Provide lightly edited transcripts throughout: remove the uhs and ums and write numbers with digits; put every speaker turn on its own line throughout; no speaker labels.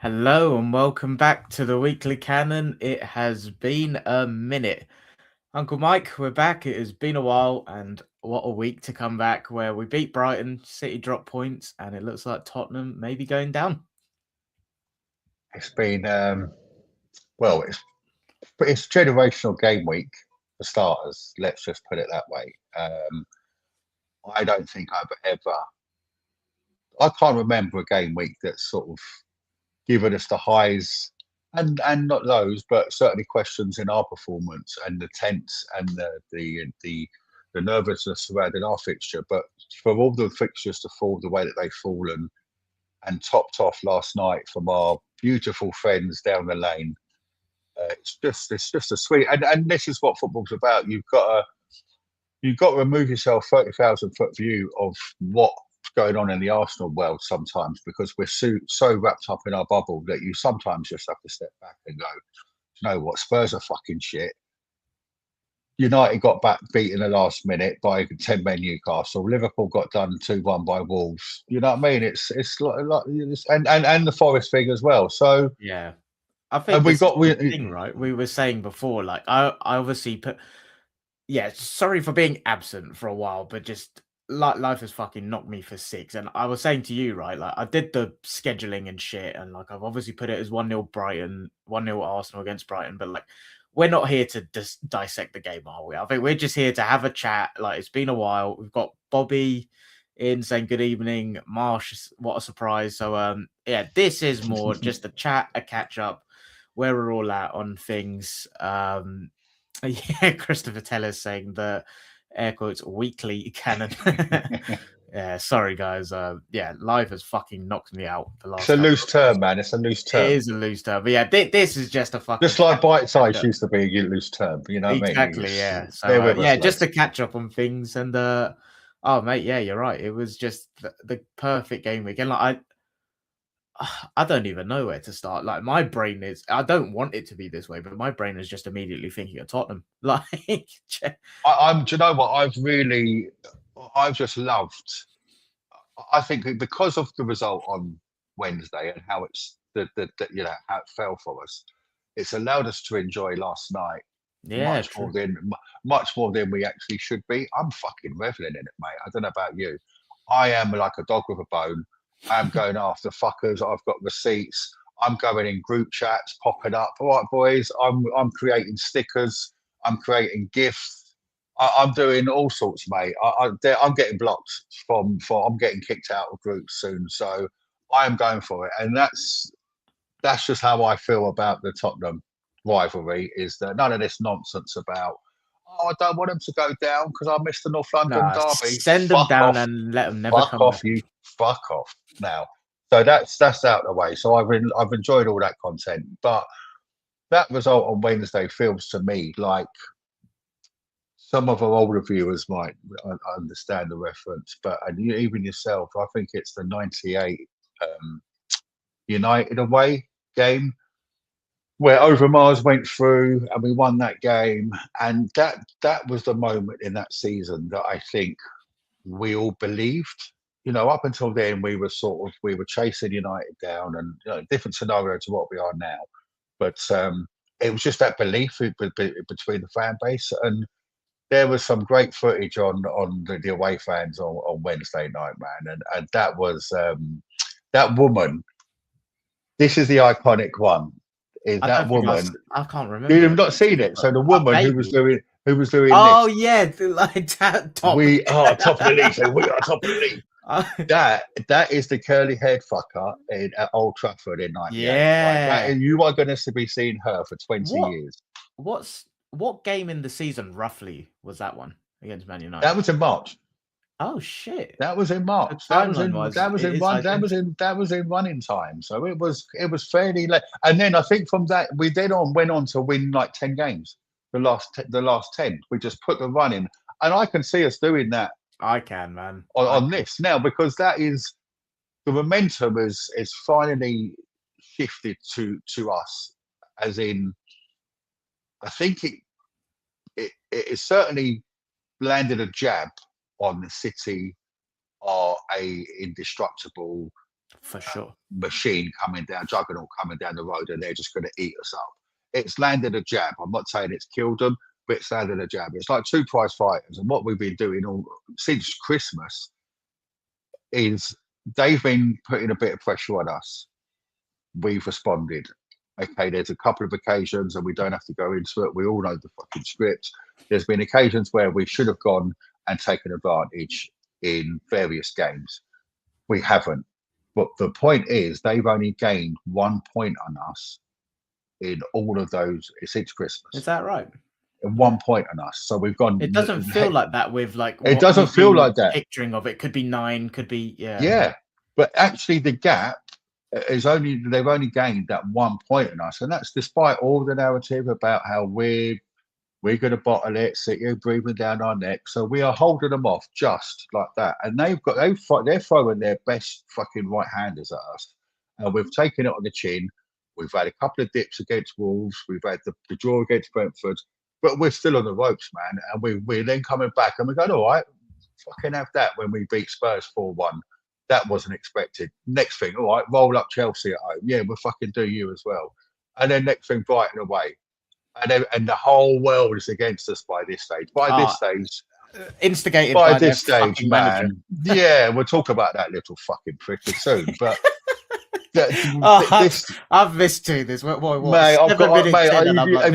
Hello and welcome back to the Weekly Canon. It has been a minute. Uncle Mike, we're back. It has been a while, and what a week to come back where we beat Brighton, City drop points, and it looks like Tottenham may be going down.
It's been well, it's generational game week for starters. Let's just put it that way. I don't think I can't remember a game week that's sort of given us the highs and not lows, but certainly questions in our performance and the tense and the nervousness surrounding our fixture. But for all the fixtures to fall the way that they've fallen, and topped off last night from our beautiful friends down the lane. It's just a sweet, and this is what football's about. You've got to remove yourself 30,000 foot view of what's going on in the Arsenal world sometimes, because we're so wrapped up in our bubble that you sometimes just have to step back and go, you know what, Spurs are fucking shit. United got back beat in the last minute by 10 men Newcastle. Liverpool got done 2-1 by Wolves. You know what I mean? It's like and the Forest thing as well. So
Yeah. I
and
think
we
this is
got
the
we
thing, right? We were saying before, like I obviously put sorry for being absent for a while, but just life has fucking knocked me for six. And I was saying to you, right, like I did the scheduling and shit, and like I've obviously put it as 1-0 Brighton, 1-0 Arsenal against Brighton, but like we're not here to dissect the game, are we? I think we're just here to have a chat. Like it's been a while. We've got Bobby in saying good evening. Marsh, what a surprise. So yeah, this is more just a chat, a catch up, where we're all at on things. Yeah, Christopher Teller's saying the air quotes weekly canon. Yeah, sorry guys. Yeah, life has fucking knocked me out the
it's
last
a
couple
loose
of weeks.
term, man. It's a loose
It
term.
is a loose term, but yeah, this is just a fucking
Just like bite
catch
size
up.
used to be a loose term. You know what I mean?
Exactly, yeah. So
Bear with
yeah,
us,
just
lads.
to catch up on things and oh mate, yeah, you're right. It was just the perfect game week, and like I don't even know where to start. Like my brain is, I don't want it to be this way, but my brain is just immediately thinking of Tottenham. Like,
Do you know what? I've just loved. I think because of the result on Wednesday and how it's how it fell for us, it's allowed us to enjoy last night
yeah,
much more
true.
than much more than we actually should be. I'm fucking reveling in it, mate. I don't know about you. I am like a dog with a bone. I'm going after fuckers. I've got receipts. I'm going in group chats, popping up. All right, boys. I'm creating stickers. I'm creating gifts. I'm doing all sorts, mate. I'm getting blocked from. I'm getting kicked out of groups soon. So I am going for it, and that's just how I feel about the Tottenham rivalry. Is that none of this nonsense about, oh, I don't want them to go down because I missed the North London
Nah,
derby.
send them
Fuck
down
off,
and let them never
fuck
come
off,
back.
you fuck off now. So that's out of the way. So I've enjoyed all that content, but that result on Wednesday feels to me like some of our older viewers might understand the reference, but even yourself, I think it's the '98 United away game where Overmars went through and we won that game, and that was the moment in that season that I think we all believed. You know, up until then, we were chasing United down, and different scenario to what we are now. But it was just that belief between the fan base, and there was some great footage on the away fans on Wednesday night, man, and that was that woman. This is the iconic one. Is
I
that
don't think
woman?
I can't
You
remember
have
it.
not seen it. So the
I
woman
vaguely.
who was doing
Oh
this,
yeah, like top.
we are top of the league. So we are top of the league. That is the curly haired fucker at Old Trafford in '98. Right,
Yeah.
you are going to be seeing her for 20
What
years.
what game in the season roughly was that one against Man
That
United?
was in March.
Oh shit.
That was in
So
March.
timeline wise, it is identical.
That was in running time. So it was fairly late. And then I think from that we then went on to win like 10 games. The last 10. We just put the run in. And I can see us doing that
I can, man. I
on
can.
this now, because that is the momentum is finally shifted to us, as in I think it is certainly landed a jab on the City are a indestructible
for sure.
machine coming down, juggernaut coming down the road, and they're just going to eat us up. It's landed a jab. I'm not saying it's killed them, but it's landed a jab. It's like two prize fighters, and what we've been doing all since Christmas is they've been putting a bit of pressure on us. We've responded. Okay, there's a couple of occasions, and we don't have to go into it. We all know the fucking script. There's been occasions where we should have gone and taken advantage in various games. We haven't. But the point is, they've only gained 1 point on us in all of those since Christmas.
Is that right?
And 1 point on us. So we've gone.
It doesn't feel like that with like.
It doesn't feel like that.
Picturing of it could be 9, could be
Yeah, but actually the gap is they've only gained that 1 point on us, and that's despite all the narrative about how we're going to bottle it, sit here breathing down our neck. So we are holding them off just like that, and they're throwing their best fucking right-handers at us, and we've taken it on the chin. We've had a couple of dips against Wolves. We've had the draw against Brentford, but we're still on the ropes, man. And we're then coming back, and we're going, all right, fucking have that when we beat Spurs 4-1. That wasn't expected. Next thing, all right, roll up Chelsea at home. Yeah, we'll fucking do you as well. And then next thing, Brighton away. And the whole world is against us by this stage. By this stage,
instigated by
this stage,
man.
Yeah, we'll talk about that little fucking prick soon. But
I've missed this. This is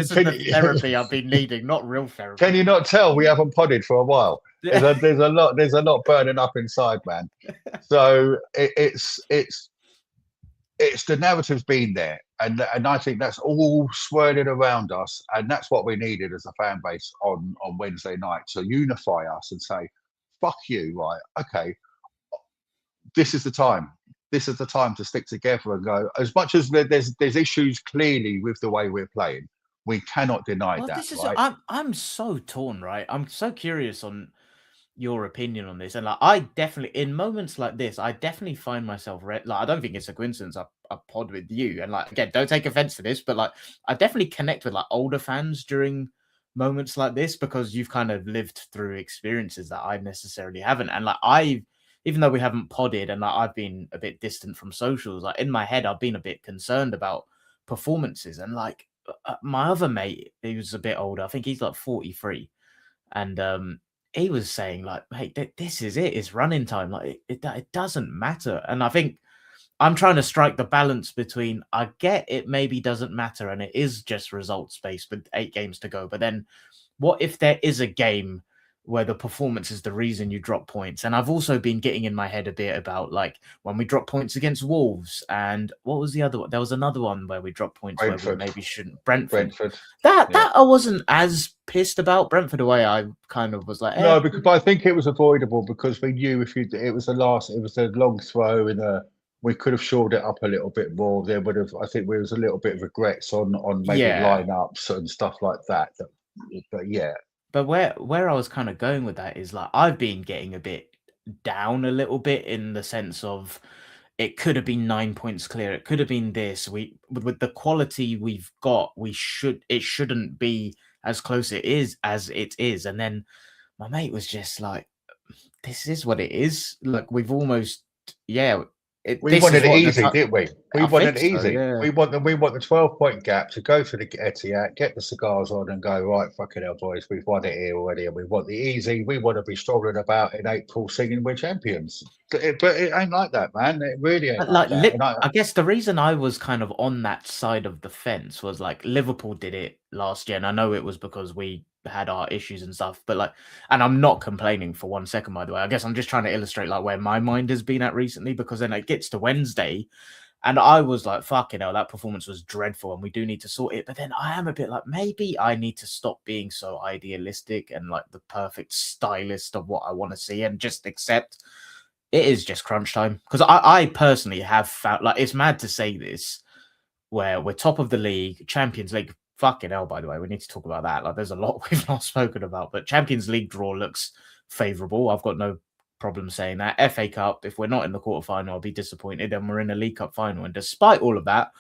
the therapy I've been needing, not real therapy.
Can you not tell we haven't podded for a while? There's a lot burning up inside, man. So it's the narrative's been there, and I think that's all swirling around us, and that's what we needed as a fan base on Wednesday night, to unify us and say, "Fuck you!" Right? Okay, this is the time. This is the time to stick together and go. As much as there's issues clearly with the way we're playing, we cannot deny that. Right?
I'm so torn. Right? I'm so curious on your opinion on this, and like I definitely, in moments like this, I definitely find myself like I don't think it's a coincidence I pod with you, and like again, don't take offense to this, but like I definitely connect with like older fans during moments like this, because you've kind of lived through experiences that I necessarily haven't, and like even though we haven't podded and like I've been a bit distant from socials, like in my head I've been a bit concerned about performances, and like my other mate, he was a bit older, I think he's like 43, and he was saying like, hey, this is it. It's running time. Like it doesn't matter. And I think I'm trying to strike the balance between, I get it maybe doesn't matter and it is just results based with 8 games to go. But then what if there is a game where the performance is the reason you drop points? And I've also been getting in my head a bit about like when we drop points against Wolves, and what was the other one? There was another one where we dropped points Brentford. Where we maybe shouldn't. Brentford. That I wasn't as pissed about. Brentford away, I kind of was like,
no, but I think it was avoidable because we knew it was a long throw and we could have shored it up a little bit more. There would have, I think, there was a little bit of regrets on maybe lineups and stuff like that. But yeah.
But where I was kind of going with that is like I've been getting a bit down a little bit in the sense of it could have been 9 points clear. It could have been this. With the quality we've got, it shouldn't be as close as it is. And then my mate was just like, this is what it is. Look, we've almost
we wanted it easy, didn't we? We wanted it easy.
Yeah.
We want the 12-point gap to go to the Etihad, get the cigars on, and go, right, fucking hell, boys, we've won it here already, and we want the easy. We want to be strolling about in April singing we're champions. But it ain't like that, man. It really ain't like that.
I guess the reason I was kind of on that side of the fence was like Liverpool did it last year, and I know it was because we had our issues and stuff, but like, and I'm not complaining for 1 second, by the way. I guess I'm just trying to illustrate like where my mind has been at recently, because then it gets to Wednesday and I was like, fucking hell, that performance was dreadful and we do need to sort it. But then I am a bit like, maybe I need to stop being so idealistic and like the perfect stylist of what I want to see and just accept it is just crunch time. Because I personally have found, like, it's mad to say this, where we're top of the league, Champions League. Fucking hell, by the way, we need to talk about that. Like, there's a lot we've not spoken about, but Champions League draw looks favourable. I've got no problem saying that. FA Cup, if we're not in the quarterfinal, I'll be disappointed, and we're in a League Cup final. And despite all of that,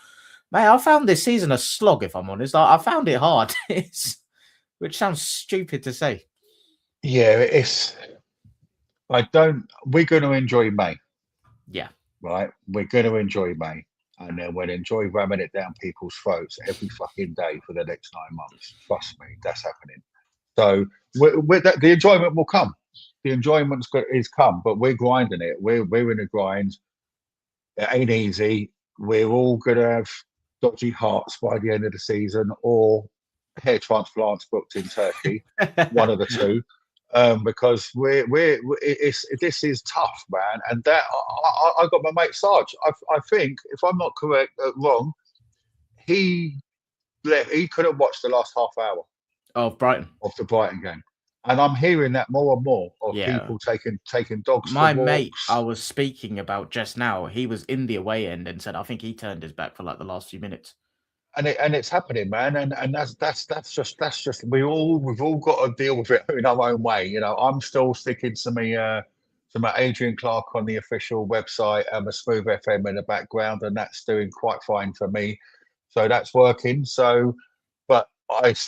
mate, I found this season a slog, if I'm honest. I found it hard, which sounds stupid to say.
Yeah, we're going to enjoy May.
Yeah.
right? We're going to enjoy May, and then we'll enjoy ramming it down people's throats every fucking day for the next 9 months. Trust me, that's happening. So the enjoyment will come. The enjoyment is come, but we're grinding it. We're in a grind. It ain't easy. We're all gonna have dodgy hearts by the end of the season, or hair transplants booked in Turkey, one of the two. Because this is tough, man. And that I got my mate Sarge. I think if I'm not correct, wrong, he couldn't watch the last half hour
of Brighton.
of the Brighton game. And I'm hearing that more and more of people taking dogs
My
for walks.
mate I was speaking about just now, he was in the away end and said I think he turned his back for like the last few minutes.
And it's happening, man. And that's just we've all got to deal with it in our own way. You know, I'm still sticking to my Adrian Clark on the official website and my Smooth FM in the background, and that's doing quite fine for me. So that's working. So, but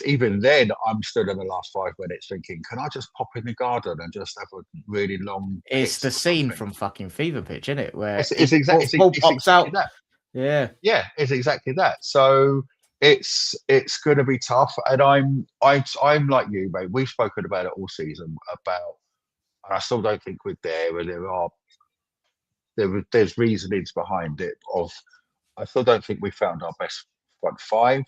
even then, I'm stood in the last 5 minutes thinking, can I just pop in the garden and just have a really long?
It's the scene from fucking Fever Pitch, isn't it? Where
it's exactly
pops out.
that.
Yeah,
it's exactly that. So it's going to be tough, and I'm like you, mate. We've spoken about it all season about, and I still don't think we're there, and there's reasonings behind it. I still don't think we found our best front five.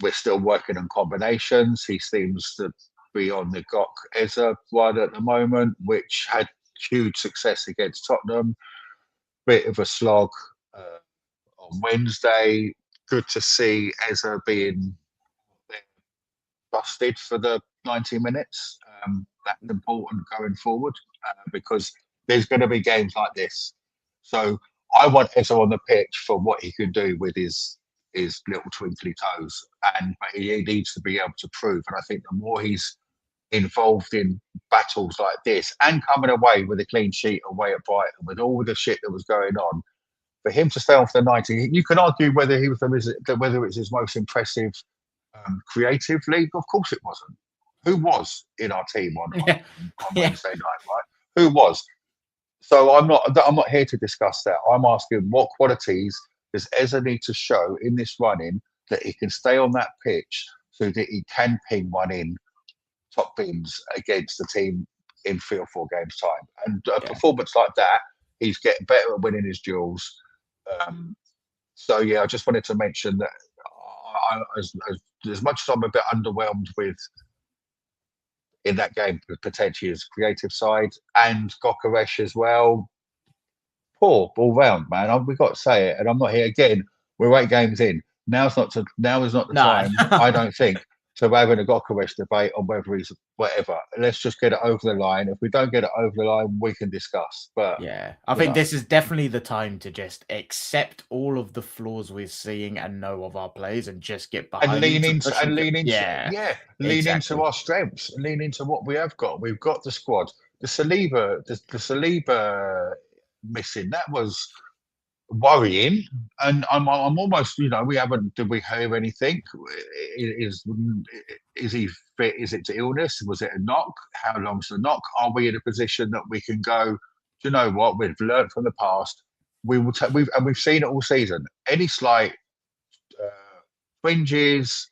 We're still working on combinations. He seems to be on the Gok Eza one at the moment, which had huge success against Tottenham. Bit of a slog on Wednesday. Good to see Eza being busted for the 90 minutes. That's important going forward because there's going to be games like this. So I want Eza on the pitch for what he can do with his little twinkly toes, but he needs to be able to prove. And I think the more he's involved in battles like this and coming away with a clean sheet away at Brighton with all the shit that was going on, for him to stay on for the 90, you can argue whether it's his most impressive creative league. Of course it wasn't. Who was in our team on Wednesday night, right? Who was? So I'm not here to discuss that. I'm asking what qualities does Eza need to show in this running that he can stay on that pitch so that he can ping one in top bins against the team in 3 or 4 games time. And a performance like that, he's getting better at winning his duels. So yeah, I just wanted to mention that as much as I'm a bit underwhelmed with in that game, potentially his creative side and Gokaresh as well. Poor all round, man. We've got to say it, and I'm not here again. We're 8 games in. Now is not the time. I don't think to having a Gokaresh debate on whether he's whatever. Let's just get it over the line. If we don't get it over the line, we can discuss. But
yeah, I think this is definitely the time to just accept all of the flaws we're seeing and know of our plays, and just get behind
and lean into our strengths, lean into what we have got. We've got the squad. The Saliba missing, that was worrying, and I'm almost, did we hear anything? Is he fit? Is it illness? Was it a knock? How long's the knock? Are we in a position that we can go, do you know what, we've learned from the past, we've seen it all season, any slight fringes,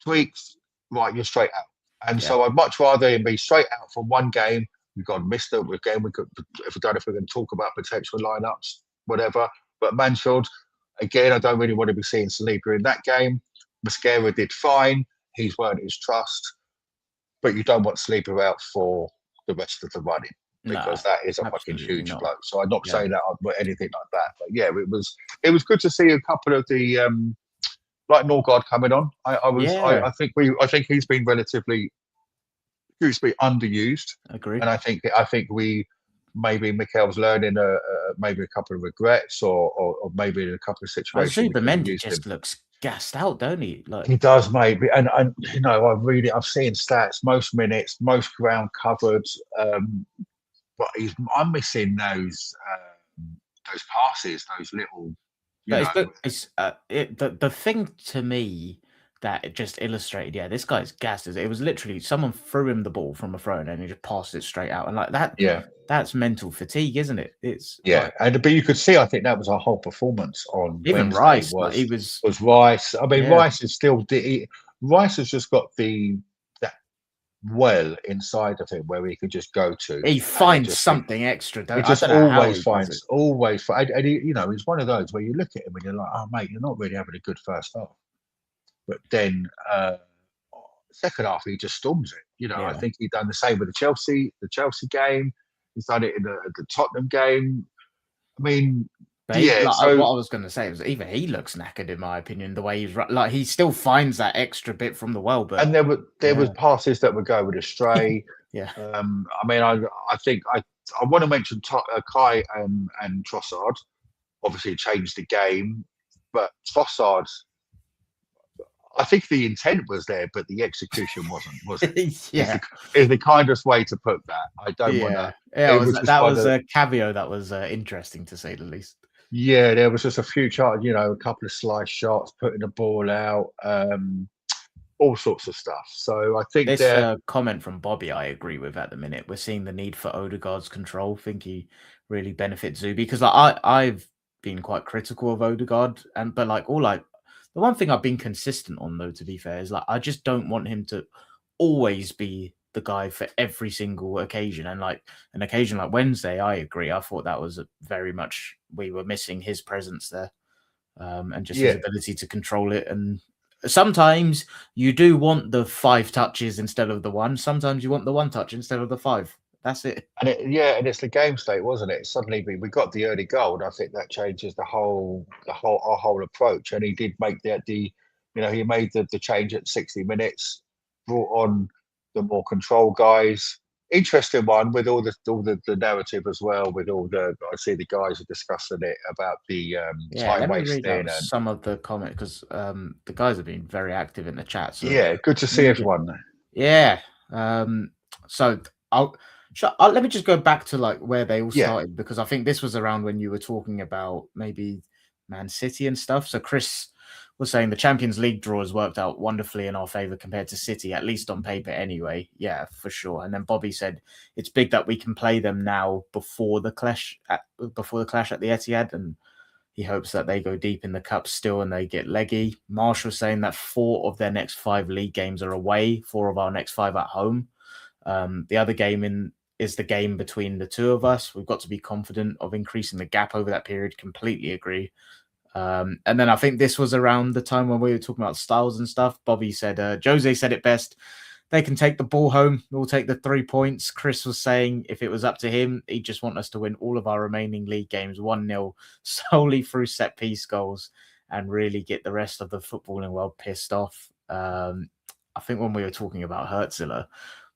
tweaks, right, you're straight out. And so I'd much rather him be straight out for one game. We've got Mister again. We could, if we don't know if we're going to talk about potential lineups, whatever. But Mansfield, again, I don't really want to be seeing Saliba in that game. Mosquera did fine. He's earned his trust. But you don't want Saliba out for the rest of the running, because that is a fucking huge blow. So I'm not saying that anything like that. But yeah, it was good to see a couple of the like Norgard coming on. I think he's been relatively underused.
Agree.
And I think we maybe Mikel's learning maybe a couple of regrets or maybe in a couple of situations.
Zubimendi just looks gassed out, don't he? Like
he does, mate. And I've seen stats, most minutes, most ground covered. But I'm missing those passes, those little.
the thing to me that it just illustrated, yeah, this guy's gassed. It was literally someone threw him the ball from a throw and he just passed it straight out. And like that,
Yeah,
that's mental fatigue, isn't it? It's
yeah,
like
but you could see. I think that was our whole performance on
even
Wednesday
Rice, like he was,
was Rice. I mean,
yeah,
Rice is still Rice has just got that well inside of him where he could just go to,
he
and
finds something extra.
it
I
just
don't know how he does it.
always, and he, he's one of those where you look at him and you're like, oh mate, you're not really having a good first half, but then second half he just storms it. I
Yeah.
think he done the same with the Chelsea game. He's done it in the Tottenham game. I mean,
But
yeah.
what
So
I was going to say was even he looks knackered in my opinion. The way he's like he still finds that extra bit from the well, but
and there was
yeah,
passes that were going astray.
yeah,
I mean, I think I want to mention Kai and Trossard. Obviously, changed the game, but Trossard, I think the intent was there, but the execution wasn't. Was it?
yeah,
Is the kindest way to put that. I don't want to.
yeah. Yeah,
It was just
that
one
was
of
a caveat that was interesting to say the least.
Yeah, there was just a few shots, a couple of slice shots, putting the ball out, all sorts of stuff. So I think
This
they're
comment from Bobby, I agree with at the minute. We're seeing the need for Odegaard's control. Think he really benefits Zubi because like, I've been quite critical of Odegaard, but like the one thing I've been consistent on though, to be fair, is like I just don't want him to always be the guy for every single occasion. And like an occasion like Wednesday, I agree. I thought that was very much we were missing his presence there, and just his
yeah,
ability to control it. And sometimes you do want the 5 touches instead of the 1. Sometimes you want the 1 touch instead of the 5. That's it.
and it's the game state, wasn't it? Suddenly we got the early goal, and I think that changes our whole approach. And he did make he made the change at 60 minutes, brought on the more control guys. Interesting one with all the narrative as well. With all I see the guys are discussing it about the
Yeah,
time
let me read
wasting
out
and
some of the comments because the guys have been very active in the chat. So
yeah, good to
let
see
me just,
everyone.
yeah. So let me just go back to like where they all
Yeah,
started because I think this was around when you were talking about maybe Man City and stuff. So Chris was saying the Champions League draw has worked out wonderfully in our favor compared to City, at least on paper anyway. Yeah, for sure. And then Bobby said it's big that we can play them now before the clash at the Etihad, and he hopes that they go deep in the cup still and they get leggy. Marshall saying that 4 of their next 5 league games are away, 4 of our next 5 at home. The other game is the game between the two of us. We've got to be confident of increasing the gap over that period. Completely agree. And then I think this was around the time when we were talking about styles and stuff. Bobby said, Jose said it best. They can take the ball home. We'll take the 3 points. Chris was saying if it was up to him, he'd just want us to win all of our remaining league games 1-0 solely through set piece goals and really get the rest of the footballing world pissed off. I think when we were talking about Hurzeler,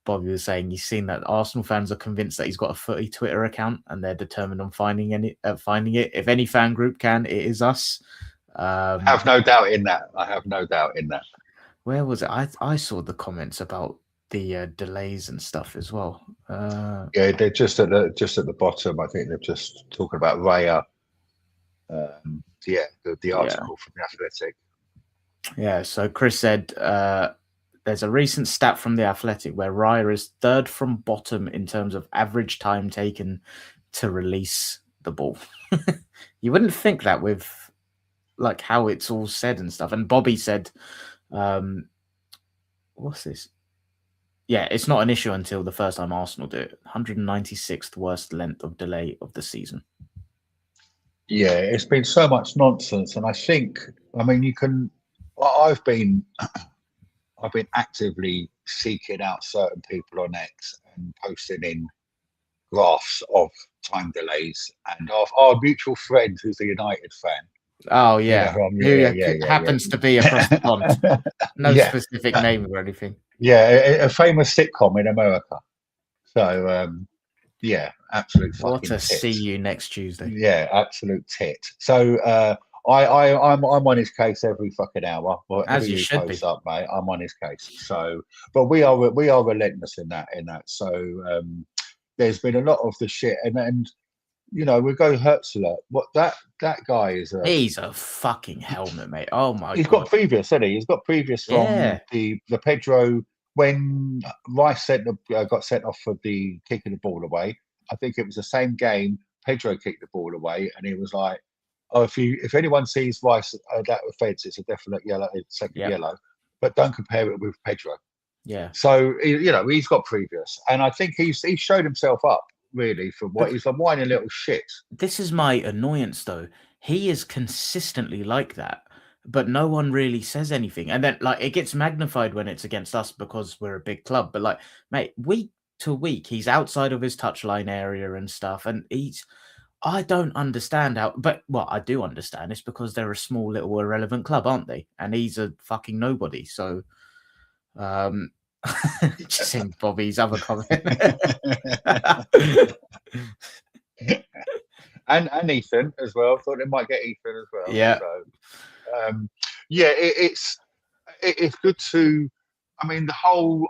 Bobby was saying he's seen that Arsenal fans are convinced that he's got a footy Twitter account and they're determined on finding it. If any fan group can, it is us.
I have no doubt in that. I have no doubt in that.
Where was it? I saw the comments about the delays and stuff as well.
Yeah, they're just at the bottom. I think they're just talking about Raya. The article from the Athletic.
Yeah, so Chris said there's a recent stat from the Athletic where Raya is 3rd from bottom in terms of average time taken to release the ball. You wouldn't think that with like how it's all said and stuff. And Bobby said, what's this? Yeah, it's not an issue until the first time Arsenal do it. 196th worst length of delay of the season.
Yeah, it's been so much nonsense, and I mean, you can. I've been actively seeking out certain people on X and posting in graphs of time delays, and our mutual friend who's a United fan.
Oh yeah,
who
happens to be across the pond. No specific name or anything.
Yeah, a famous sitcom in America. So absolute fucking
What a
tit.
see you next Tuesday.
Yeah, absolute tit. So I'm on his case every fucking hour. Whatever
As you should
post
be.
up, mate, I'm on his case. So, but we are relentless in that. So there's been a lot of the shit, and we go Hurzeler. What that guy is
He's a fucking helmet, mate. Oh my
he's got
god.
previous, hasn't he? He's got previous from
Yeah.
the Pedro when Rice got sent off for the kicking the ball away. I think it was the same game. Pedro kicked the ball away, and he was like, "Oh, if anyone sees Rice that offence, it's a definite yellow, second
Yep.
yellow, but don't compare it with Pedro."
Yeah.
So he's got previous, and I think he's showed himself up really for what
But
he's a whiny little shit.
this is my annoyance though. He is consistently like that, but no one really says anything. And then like it gets magnified when it's against us because we're a big club. But like, mate, week to week, he's outside of his touchline area and stuff. And I don't understand how, but well, I do understand. It's because they're a small little irrelevant club, aren't they? And he's a fucking nobody. So um just in Bobby's other comment.
and Ethan as well. Thought they might get Ethan as well.
Yeah.
So it's good to. I mean, the whole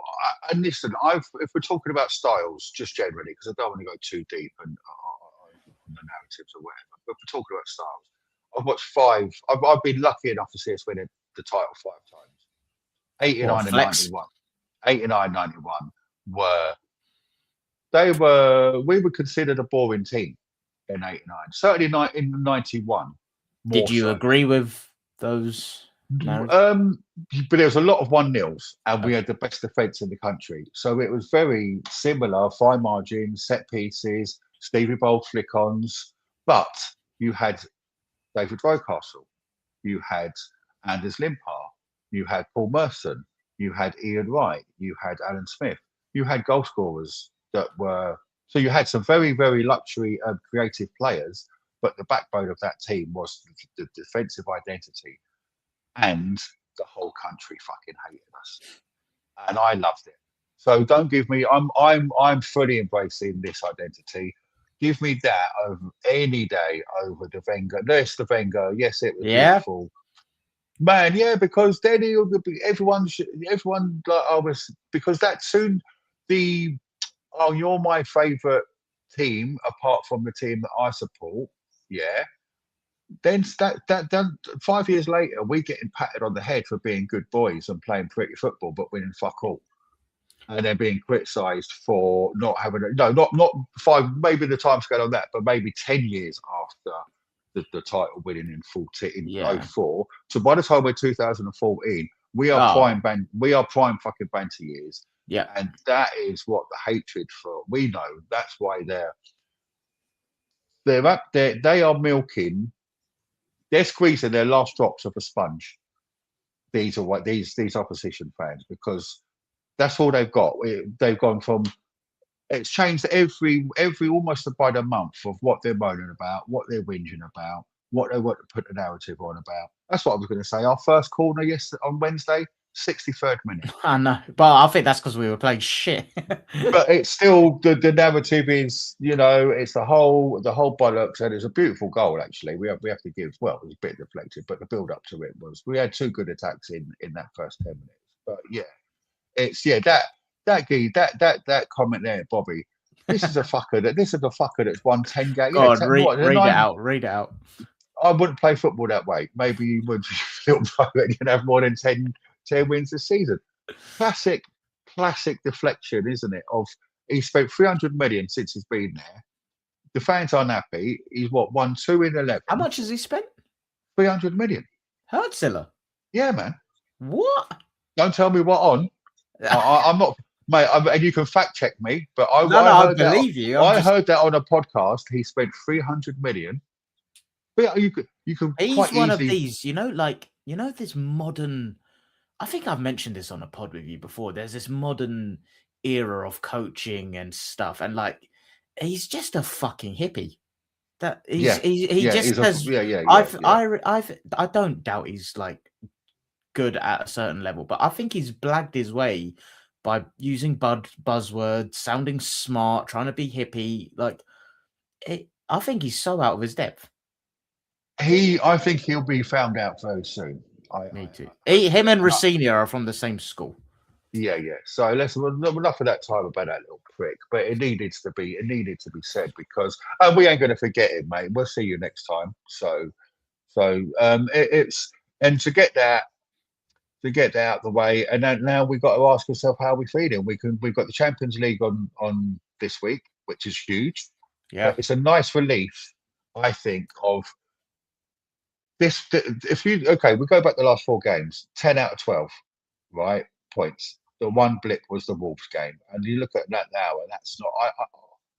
and listen. If we're talking about styles, just generally, because I don't want to go too deep and on the narratives or whatever. But if we're talking about styles, I've watched five. I've been lucky enough to see us win the title 5 times. 89 and
Flex.
91. 89, 91 we were considered a boring team in 89. Certainly in 91.
Did you
so.
agree with those narratives?
But there was a lot of 1-0s, and we had the best defence in the country. So it was very similar, fine margins, set pieces, Stevie Bold flick-ons. But you had David Rocastle, you had Anders Limpar, you had Paul Merson, you had Ian Wright, you had Alan Smith, you had goal scorers that were. So you had some very, very luxury creative players, but the backbone of that team was the defensive identity, and the whole country fucking hated us, and I loved it. So don't give me. I'm fully embracing this identity. Give me that over any day over the Wenger. There's the Wenger. Yes, it was beautiful. Man, yeah, because then everyone like I was because that soon you're my favourite team apart from the team that I support. Yeah. Then that 5 years later, we getting patted on the head for being good boys and playing pretty football, but winning fuck all, and then being criticised for not having not 5, maybe the time scale on that, but maybe 10 years after the title winning in 04. So by the time we're 2014, we are prime fucking banter years.
Yeah,
and that is what the hatred for. We know that's why they're up there. They are milking. They're squeezing their last drops of a sponge. These opposition fans, because that's all they've got. They've gone from. It's changed every almost by the month of what they're moaning about, what they're whinging about, what they want to put the narrative on about. That's what I was going to say. Our first corner on Wednesday, 63rd minute.
I know, but I think that's because we were playing shit.
But it's still the narrative is, it's the whole bollocks, and it's a beautiful goal actually. We have to give. Well, it was a bit deflected, but the build up to it was. We had 2 good attacks in that first 10 minutes. But yeah, it's that comment there, Bobby. This is a fucker that's won 10 games.
Go on, read it out.
I wouldn't play football that way. Maybe you would feel you can have more than 10 wins this season. Classic deflection, isn't it? He spent 300 million since he's been there. The fans aren't happy. He's won 2 in 11.
How much has he spent?
300 million.
Hurzeler.
Yeah, man.
What?
Don't tell me what on. I'm not, mate. And you can fact check me, but I
believe you.
I heard that on a podcast. He spent 300 million. But you can.
He's
quite
one
easily...
of these, this modern. I think I've mentioned this on a pod with you before. There's this modern era of coaching and stuff, and he's just a fucking hippie. That I don't doubt he's good at a certain level, but I think he's blagged his way by using buzzwords, sounding smart, trying to be hippie. I think he's so out of his depth.
I think he'll be found out very soon.
Me too. Him and Rossini are from the same school.
Yeah, yeah. So let's enough of that time about that little prick. But it needed to be said because and we ain't going to forget it, mate. We'll see you next time. It's and to get that out of the way, and then now we've got to ask ourselves how we're feeling. We've got the Champions League on this week, which is huge.
Yeah.
It's a nice relief, I think, of this. If you okay, we go back the last 4 games, 10 out of 12, right? Points. The one blip was the Wolves game, and you look at that now, and that's not.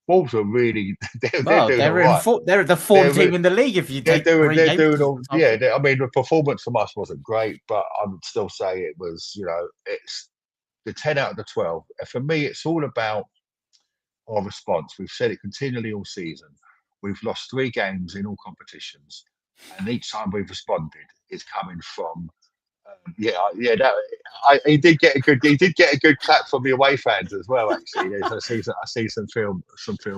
Wolves are really they're
Well,
doing all right.
they're the form team
They're
in the league if you take 3
they're
games
doing
as an
all
example.
I mean, the performance from us wasn't great, but I would still say it was. It's the 10 out of the 12. For me, it's all about our response. We've said it continually all season. We've lost 3 games in all competitions, and each time we've responded, it's coming from yeah. He did get a good clap from the away fans as well. Actually, I see some film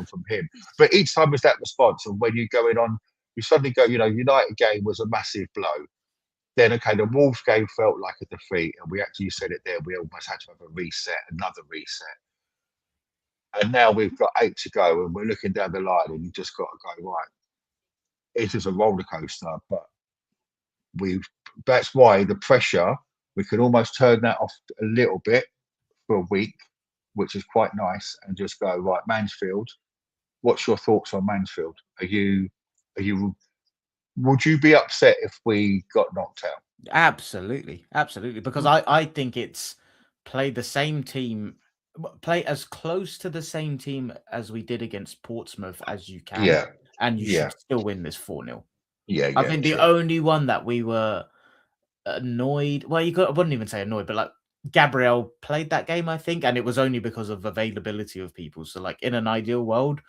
from him. But each time was that response, and when you go in on, you suddenly go, United game was a massive blow. Then okay, the Wolves game felt like a defeat, and we actually said it there. We almost had to have a reset, another reset, and now we've got 8 to go, and we're looking down the line, and you just got to go right. It is a roller coaster, but we've that's why the pressure we can almost turn that off a little bit for a week, which is quite nice, and just go right. Mansfield, what's your thoughts on Mansfield? Are you would you be upset if we got knocked out?
Absolutely, absolutely. Because I think it's play the same team, play as close to the same team as we did against Portsmouth as you can,
Yeah,
and you
yeah,
should still win this 4-0.
yeah,
I
yeah.
think the
True.
only one that we were annoyed, well, I wouldn't even say annoyed, but like Gabriel played that game, I think, and it was only because of availability of people. So, like in an ideal world,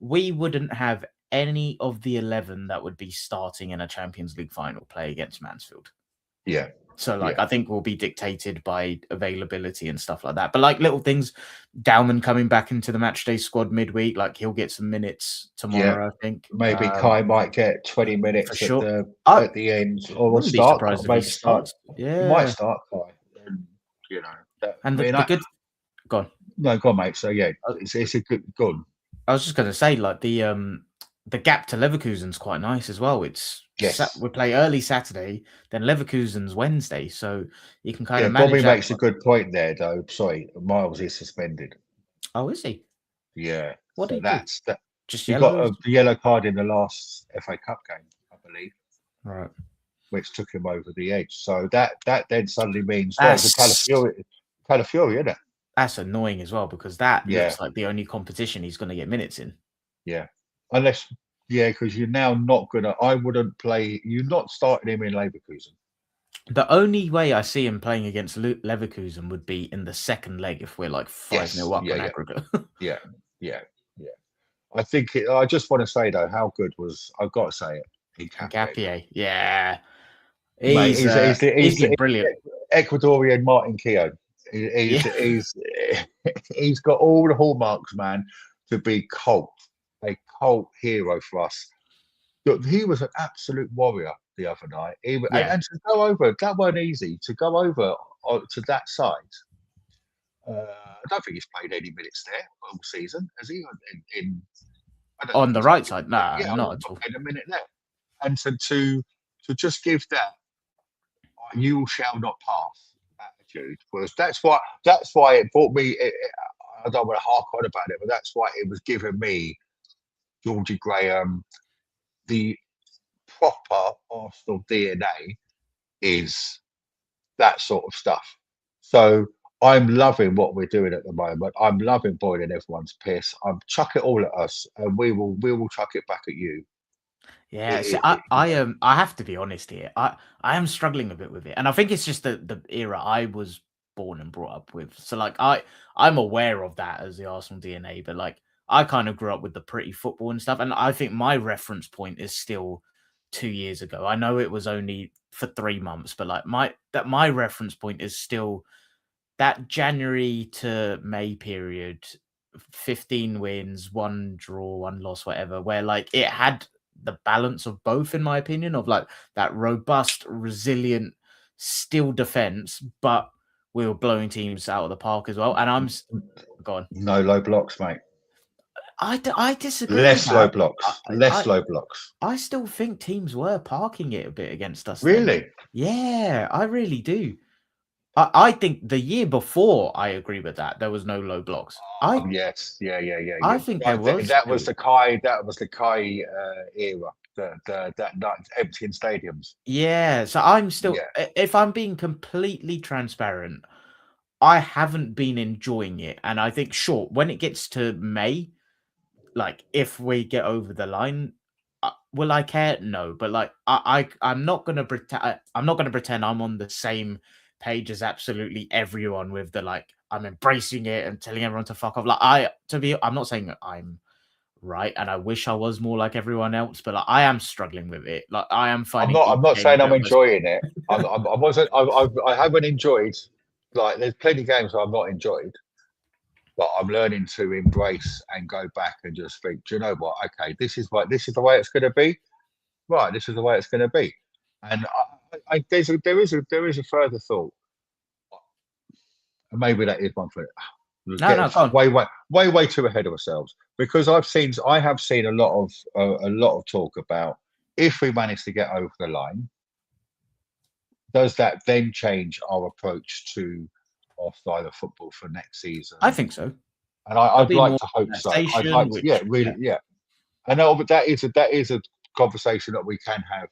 we wouldn't have any of the 11 that would be starting in a Champions League final play against Mansfield.
Yeah,
So, like,
yeah,
I think will be dictated by availability and stuff like that. But like little things, Dowman coming back into the matchday squad midweek, like he'll get some minutes
yeah.
tomorrow, I think.
Maybe Kai might get 20
For
minutes
sure. I
at the end, or will
wouldn't be
start.
surprised if he
Maybe start.
starts.
He might
Yeah.
start Kai. And, I
And
mean,
the good go on.
no, go on, mate. So yeah,
I
it's a good gun.
I was just gonna say, like the gap to Leverkusen's quite nice as well. It's
Yes.
we play early Saturday, then Leverkusen's Wednesday, so you can kind
Yeah,
of manage
Bobby
that.
makes a good point there, though. Sorry, Miles is suspended.
Oh, is he?
Yeah,
What
so
did he do?
that's that.
Just
He got
yellows?
a yellow card in the last FA Cup game, I believe,
Right.
which took him over the edge. So that then suddenly means well, it's a
That's
Calafiori, isn't it?
that's annoying as well because that
Yeah,
looks like the only competition he's gonna get minutes in.
yeah. Unless because you're now not gonna. I wouldn't play. You're not starting him in Leverkusen.
The only way I see him playing against Leverkusen would be in the second leg if we're like 5-0
Yes.
up
Yeah.
on
Yeah.
aggregate.
Yeah. Yeah. Yeah. I think. I just want to say though, how good was I've got to say it. Hincapié.
Ngapié, yeah.
Mate,
He's been brilliant.
Ecuadorian Martin Keown.
Yeah.
He's got all the hallmarks, man, to be a cult hero for us. Look, he was an absolute warrior the other night.
Yeah.
And to go over, that weren't easy. To go over to that side, I don't think he's played any minutes there all season, has he? I don't
On
think
the
he's
right
played.
side, nah,
Yeah,
not
he's
at
not
all.
played a minute there. And to just give that "you shall not pass" attitude was that's why it brought me. I don't want to hark on about it, but that's why it was giving me Georgie Graham. The proper Arsenal DNA is that sort of stuff. So I'm loving what we're doing at the moment. I'm loving boiling everyone's piss. I'm chuck it all at us, and we will chuck it back at you.
Yeah, see, I have to be honest here. I am struggling a bit with it, and I think it's just the era I was born and brought up with. So like I'm aware of that as the Arsenal DNA, but like I kind of grew up with the pretty football and stuff, and I think my reference point is still 2 years ago. I know it was only for 3 months, but like my reference point is still that January to May period, 15 wins, 1 draw, 1 loss, whatever, where like it had the balance of both, in my opinion, of like that robust, resilient, still defense, but we were blowing teams out of the park as well. And gone.
No low blocks, mate.
I disagree with
Less low
that.
blocks.
I,
Less
I
low blocks.
I still think teams were parking it a bit against us then.
Really?
Yeah, I really do. I think the year before, I agree with that. There was no low blocks.
Yes. Yeah.
I think there was
That was
still.
the Kai. That was the Kai era. That emptying stadiums.
Yeah, so I'm still,
Yeah.
if I'm being completely transparent, I haven't been enjoying it. And I think, sure, when it gets to May, like if we get over the line, will I care? No, but like I'm not gonna pretend. I'm not gonna pretend I'm on the same page as absolutely everyone with the like. I'm embracing it and telling everyone to fuck off. Like I'm not saying that I'm right, and I wish I was more like everyone else, but like, I am struggling with it. Like I am
I'm
finding
not. I'm
each
not
game a
saying
bit
I'm
of a.
enjoying it. I wasn't. I haven't enjoyed. Like, there's plenty of games I've not enjoyed, but I'm learning to embrace and go back and just think. Do you know what? Okay, this is the way it's going to be. Right, this is the way it's going to be. And there is a further thought, and maybe that is one for we're
No,
getting
no, go on.
way too ahead of ourselves, because I have seen a lot of talk about, if we manage to get over the line, does that then change our approach to off-side football for next season?
I think so.
And
There'll
I'd
be
like
more
to hope so. I'd
relaxation,
like to, yeah,
which
really, yeah. I know, but that is a conversation that we can have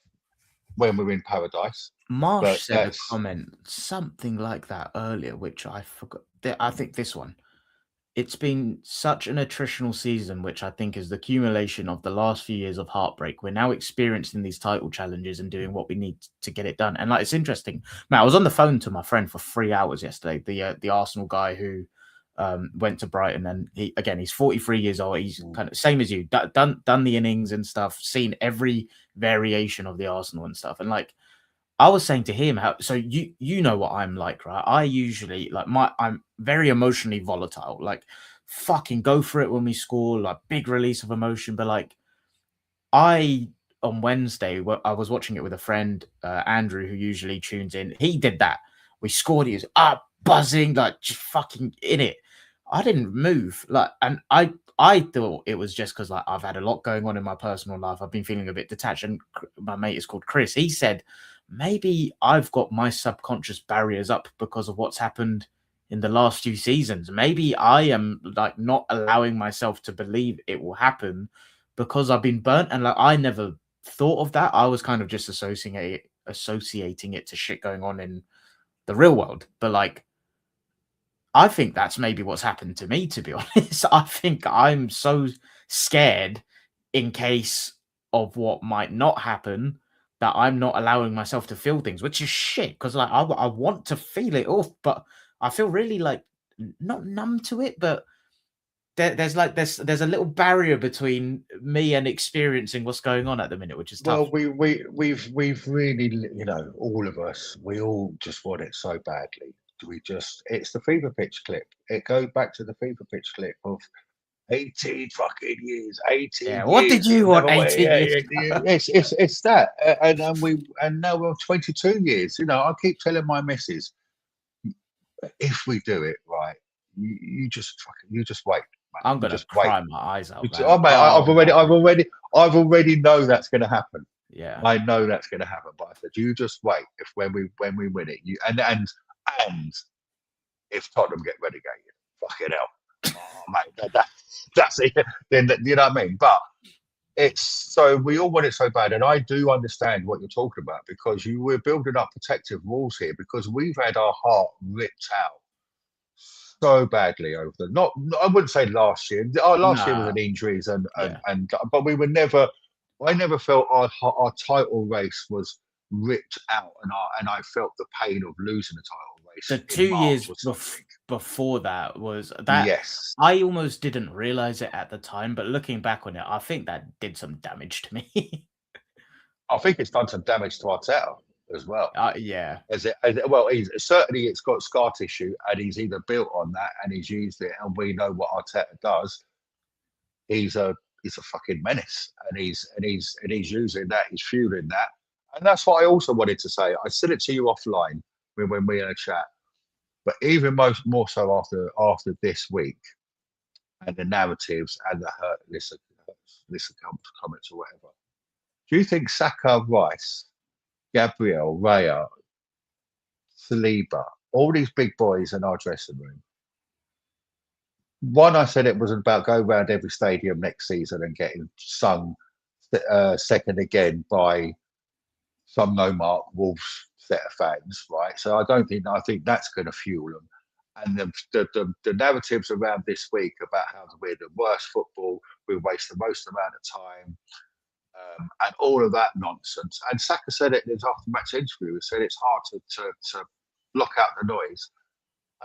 when we're in paradise.
Marsh
But
said a
that's
comment, something like that earlier, which I forgot. I think this one. It's been such an attritional season, which I think is the accumulation of the last few years of heartbreak. We're now experiencing these title challenges and doing what we need to get it done. And like, it's interesting. Man, I was on the phone to my friend for 3 hours yesterday. The Arsenal guy who went to Brighton, and he's 43 years old. He's kind of same as you, done the innings and stuff, seen every variation of the Arsenal and stuff. And like, I was saying to him how, so you know what I'm like, right? I usually like I'm very emotionally volatile. Like fucking go for it when we score, like big release of emotion. But like I on Wednesday, I was watching it with a friend, Andrew, who usually tunes in. He did that. We scored. He was up, buzzing, like just fucking in it. I didn't move, like, and I thought it was just because like I've had a lot going on in my personal life. I've been feeling a bit detached. And my mate is called Chris. He said maybe I've got my subconscious barriers up because of what's happened in the last few seasons. Maybe I am like not allowing myself to believe it will happen because I've been burnt, and like I never thought of that. I was kind of just associating it to shit going on in the real world. But like I think that's maybe what's happened to me, to be honest. I think I'm so scared in case of what might not happen that I'm not allowing myself to feel things, which is shit. Because like I want to feel it off, but I feel really like not numb to it, but there's a little barrier between me and experiencing what's going on at the minute, which is tough.
well, we've really, you know, all of us, we all just want it so badly. It's the fever pitch clip. It goes back to the fever pitch clip of 18 fucking years, 18
Yeah. What did
years.
you want
Never,
18 years?
it's that. And now we're 22 years. You know, I keep telling my missus, if we do it right, you just wait, man.
I'm
You
gonna
just wait.
cry my eyes out,
Oh,
man.
mate,
Oh my,
I've already know that's going to happen.
yeah.
I know that's going to happen. But I said, you just wait. If when we win it, and if Tottenham get relegated, fucking hell, oh, mate, that's it. Then you know what I mean. But it's so we all want it so bad, and I do understand what you're talking about, because we're building up protective walls here, because we've had our heart ripped out so badly over the not. I wouldn't say last year. Last year was
Nah,
an injuries
yeah.
but we were never. I never felt our title race was ripped out, and I felt the pain of losing the title
The
race in
2 years
March or something.
before that was that
Yes,
I almost didn't realize it at the time, but looking back on it, I think that did some damage to me.
I think it's done some damage to Arteta as well.
Yeah.
Well, certainly it's got scar tissue, and he's either built on that and he's used it, and we know what Arteta does. He's a fucking menace, and he's using that, he's fueling that, and that's what I also wanted to say. I said it to you offline when we had a chat. But even more so after this week and the narratives and the listen comments or whatever. Do you think Saka, Rice, Gabriel, Raya, Saliba, all these big boys in our dressing room? One, I said it was about going around every stadium next season and getting sung second again by some no-mark Wolves set of fans, right? So I think that's going to fuel them. And the narratives around this week about how we're the worst football, we waste the most amount of time, and all of that nonsense. And Saka said it in his after-match interview. He said it's hard to block out the noise.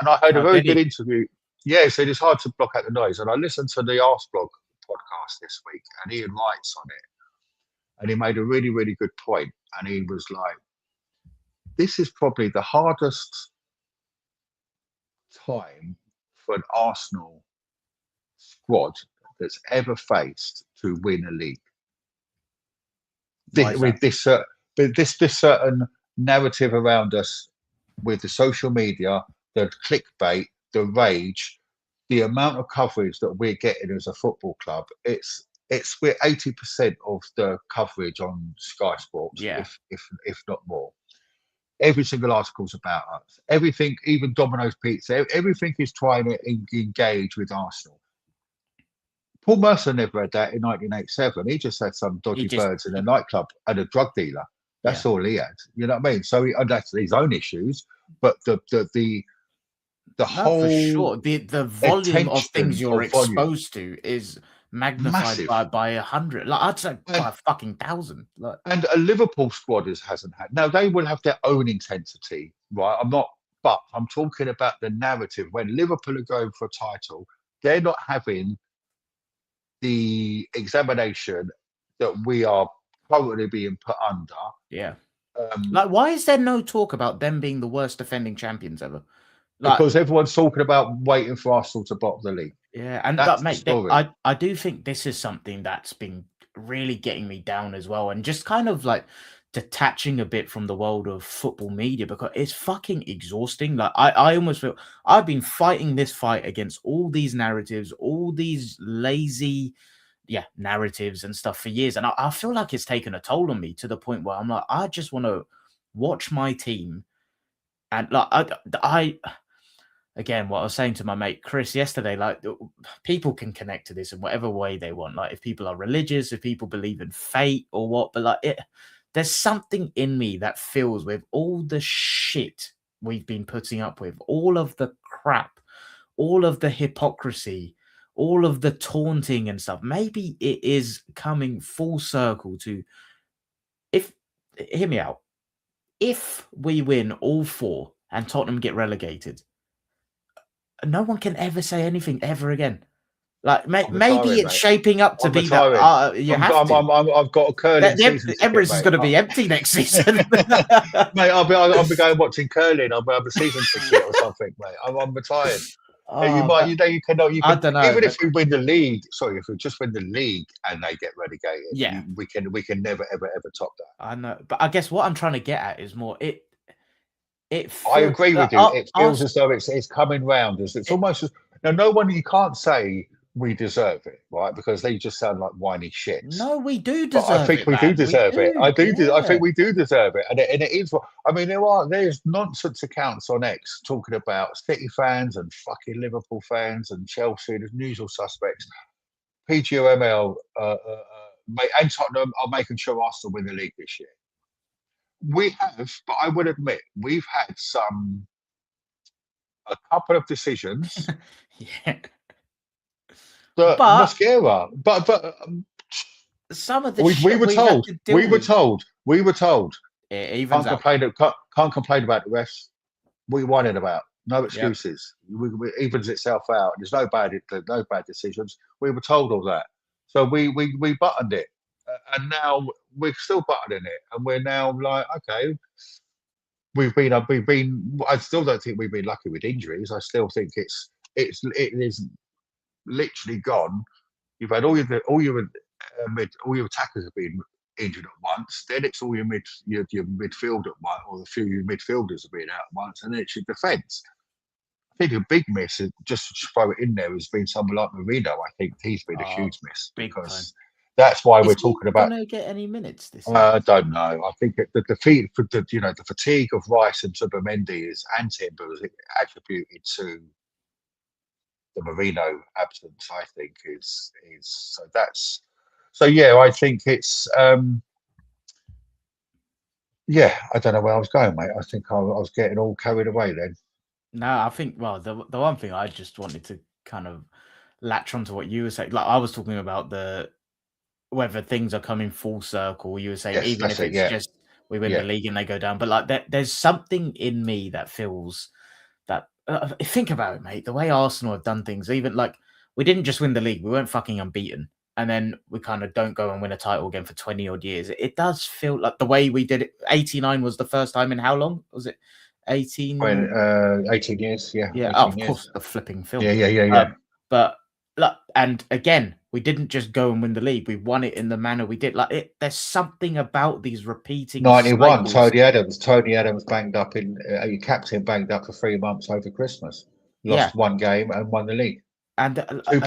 And I heard a
How
very
did
good
he?
interview. Yeah, he said it's hard to block out the noise. And I listened to the Arseblog podcast this week, and Ian writes on it. And he made a really, really good point. And he was like, this is probably the hardest time for an Arsenal squad that's ever faced to win a league.
Why is that?
This certain narrative around us with the social media, the clickbait, the rage, the amount of coverage that we're getting as a football club, we're 80% of the coverage on Sky Sports,
Yeah.
if not more. Every single article's about us. Everything, even Domino's Pizza, everything is trying to engage with Arsenal. Paul Mercer never had that in 1987. He just had some dodgy birds in a nightclub and a drug dealer. That's all he had. You know what I mean? So that's his own issues, but the whole
for sure. The volume of things you're exposed to is magnified
massive.
by 100. Like I'd say by a fucking 1,000. Like,
and a Liverpool squad hasn't had. Now they will have their own intensity, right? But I'm talking about the narrative. When Liverpool are going for a title, they're not having the examination that we are currently being put under.
Yeah. Like, why is there no talk about them being the worst defending champions ever?
Like, because everyone's talking about waiting for Arsenal to bottom the league.
Yeah, and
that's
mate, I do think this is something that's been really getting me down as well, and just kind of like detaching a bit from the world of football media because it's fucking exhausting. Like I almost feel I've been fighting this fight against all these narratives, all these lazy narratives and stuff for years, and I feel like it's taken a toll on me to the point where I'm like, I just want to watch my team, and like I again, what I was saying to my mate Chris yesterday, like people can connect to this in whatever way they want. Like if people are religious, if people believe in fate or what, but like there's something in me that feels with all the shit we've been putting up with, all of the crap, all of the hypocrisy, all of the taunting and stuff. Maybe it is coming full circle to hear me out. If we win all 4 and Tottenham get relegated, no one can ever say anything ever again. Like maybe it's shaping up to be that you have to.
I've got a curling season ticket,
Emirates is going to be empty next season.
Mate, I'll be going watching curling. I'll have a season ticket or something, mate. I'm retired. You cannot.
I don't know.
Even if we win the league, if we just win the league and they get relegated, we can never ever top that.
I know, but I guess what I'm trying to get at is more it.
I agree with you. It feels as though it's coming round. It's almost now. No one, you can't say we deserve it, right? Because they just sound like whiny shits.
No, we do deserve it.
I think we do deserve it. I think we do deserve it, and it is. I mean, there's nonsense accounts on X talking about City fans and fucking Liverpool fans and Chelsea, the usual suspects. PGML, and Tottenham are making sure Arsenal win the league this year. We have, but I would admit we've had a couple of decisions. But mascara. But
some of the
we were told.
It
can't complain about the refs. What are you whining about? No excuses. It evens itself out. There's no bad decisions. We were told all that, so we buttoned it, and now we're still buttoning it, and we're now like, okay, we've been. I still don't think we've been lucky with injuries. I still think it is literally gone. You've had all your attackers have been injured at once. Then it's all your midfield at once, or the few midfielders have been out at once, and then it's your defence. think a big miss, just to throw it in there, has been someone like Marino. I think he's been a huge miss
big time.
because that's why
Is
we're
he
talking about.
gonna get any minutes this season?
I don't know. I think the defeat, the fatigue of Rice and Subamendi is and Timber is attributed to the Marino absence. I think is so that's so yeah. I think it's yeah. I don't know where I was going, mate. I think I was getting all carried away then.
No, I think the one thing I just wanted to kind of latch onto what you were saying. Like I was talking about whether things are coming full circle. You were saying
Yes,
even
that's
if
it.
it's
Yeah,
just we win the
yeah.
league and they go down, but like there's something in me that feels that think about it, mate. The way Arsenal have done things, even like we didn't just win the league, we weren't fucking unbeaten, and then we kind of don't go and win a title again for 20 odd years. It does feel like the way we did it. 89 was the first time in how long was it? 18.
18 years. Yeah,
Yeah,
18
of course,
years.
the flipping film.
Yeah.
But look, and again, we didn't just go and win the league; we won it in the manner we did. Like it, there's something about these repeating
91.
cycles.
Tony Adams banged up in your captain banged up for 3 months over Christmas.
Yeah,
Lost one game and won the league.
and
2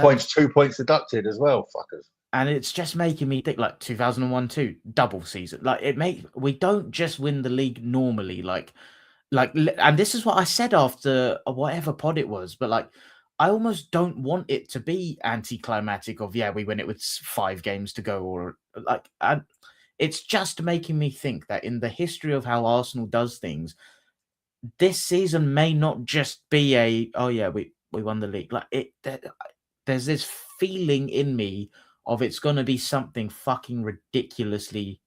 points deducted as well. Fuckers.
and it's just making me think like 2001 2 double season. Like we don't just win the league normally. And this is what I said after whatever pod it was, but like I almost don't want it to be anticlimactic of we win it with 5 games to go, or like and it's just making me think that in the history of how Arsenal does things, this season may not just be we won the league. Like there's this feeling in me of it's gonna be something fucking ridiculously